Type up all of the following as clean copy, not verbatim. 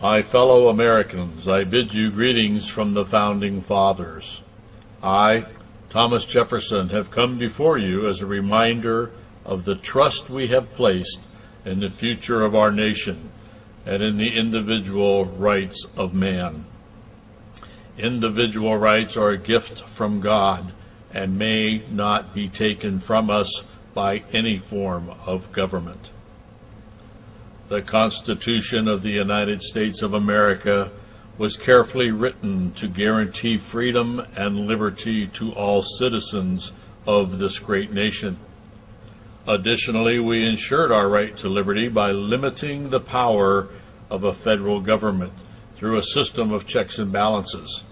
My fellow Americans, I bid you greetings from the Founding Fathers. I, Thomas Jefferson, have come before you as a reminder of the trust we have placed in the future of our nation and in the individual rights of man. Individual rights are a gift from God and may not be taken from us by any form of government. The Constitution of the United States of America was carefully written to guarantee freedom and liberty to all citizens of this great nation. Additionally, we ensured our right to liberty by limiting the power of a federal government through a system of checks and balances.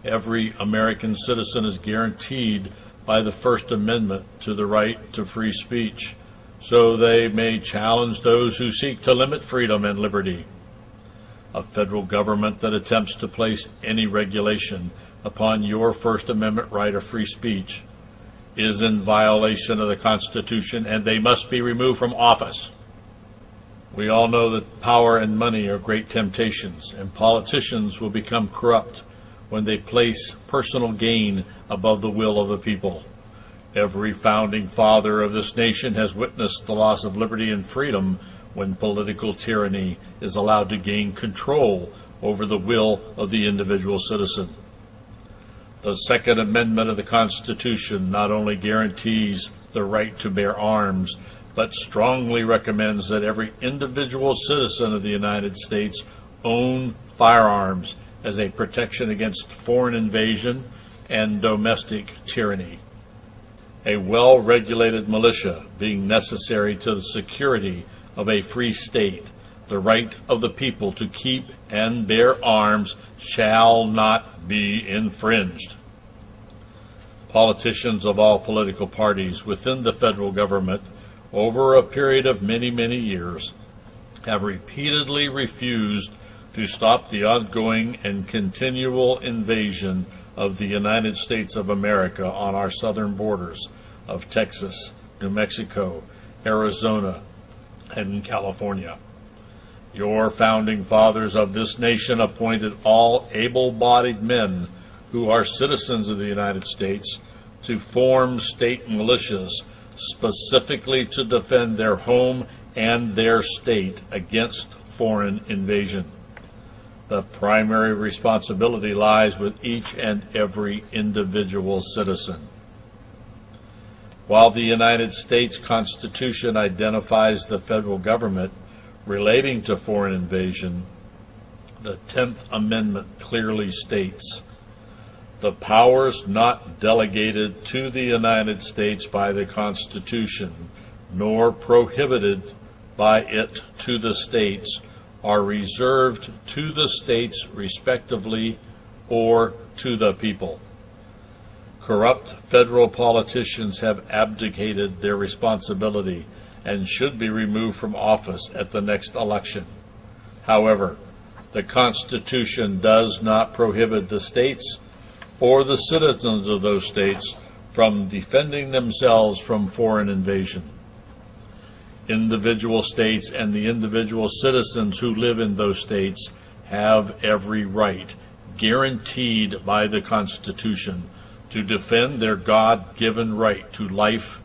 Every American citizen is guaranteed by the First Amendment to the right to free speech, so they may challenge those who seek to limit freedom and liberty. A federal government that attempts to place any regulation upon your First Amendment right of free speech is in violation of the Constitution, and they must be removed from office. We all know that power and money are great temptations, and politicians will become corrupt when they place personal gain above the will of the people. Every founding father of this nation has witnessed the loss of liberty and freedom when political tyranny is allowed to gain control over the will of the individual citizen. The Second Amendment of the Constitution not only guarantees the right to bear arms, but strongly recommends that every individual citizen of the United States own firearms as a protection against foreign invasion and domestic tyranny. A well-regulated militia being necessary to the security of a free state, the right of the people to keep and bear arms shall not be infringed. Politicians of all political parties within the federal government over a period of many, many years have repeatedly refused to stop the ongoing and continual invasion of the United States of America on our southern borders of Texas, New Mexico, Arizona, and California. Your founding fathers of this nation appointed all able-bodied men who are citizens of the United States to form state militias specifically to defend their home and their state against foreign invasion. The primary responsibility lies with each and every individual citizen. While the United States Constitution identifies the federal government relating to foreign invasion, the 10th Amendment clearly states, "The powers not delegated to the United States by the Constitution, nor prohibited by it to the states, are reserved to the states respectively or to the people." Corrupt federal politicians have abdicated their responsibility and should be removed from office at the next election. However, the Constitution does not prohibit the states or the citizens of those states from defending themselves from foreign invasion. Individual states and the individual citizens who live in those states have every right, guaranteed by the Constitution, to defend their God-given right to life,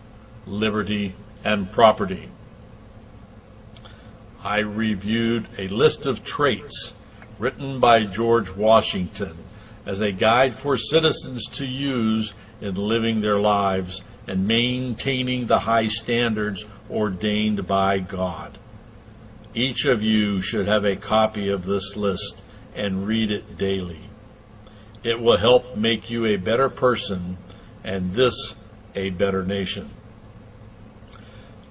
liberty, and property. I reviewed a list of traits written by George Washington as a guide for citizens to use in living their lives and maintaining the high standards ordained by God. Each of you should have a copy of this list and read it daily. It will help make you a better person and this a better nation.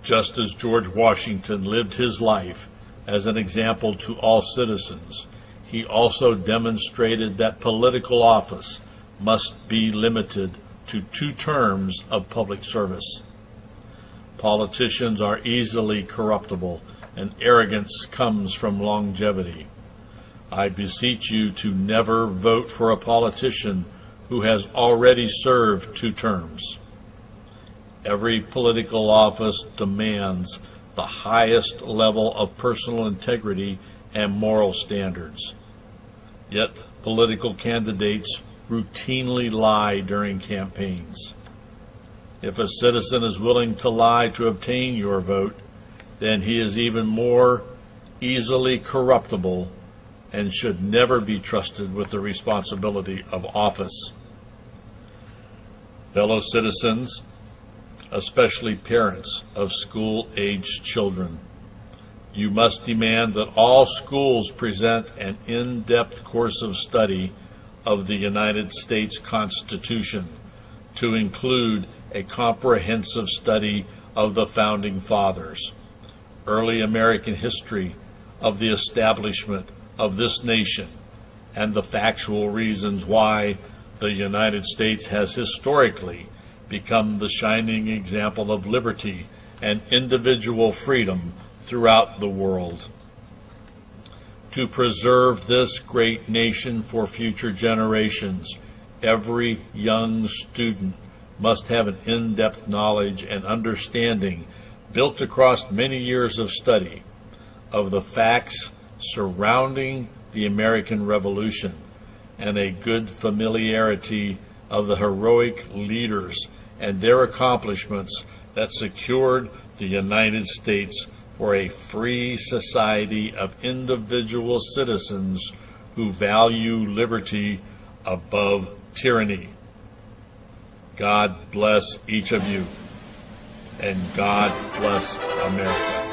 Just as George Washington lived his life as an example to all citizens, he also demonstrated that political office must be limited to 2 terms of public service. Politicians are easily corruptible, and arrogance comes from longevity. I beseech you to never vote for a politician who has already served 2 terms. Every political office demands the highest level of personal integrity and moral standards. Yet political candidates routinely lie during campaigns. If a citizen is willing to lie to obtain your vote, then he is even more easily corruptible and should never be trusted with the responsibility of office. Fellow citizens, especially parents of school-aged children, you must demand that all schools present an in-depth course of study of the United States Constitution, to include a comprehensive study of the Founding Fathers, early American history of the establishment of this nation, and the factual reasons why the United States has historically become the shining example of liberty and individual freedom throughout the world. To preserve this great nation for future generations, every young student must have an in-depth knowledge and understanding built across many years of study of the facts surrounding the American Revolution and a good familiarity of the heroic leaders and their accomplishments that secured the United States for a free society of individual citizens who value liberty above tyranny. God bless each of you, and God bless America.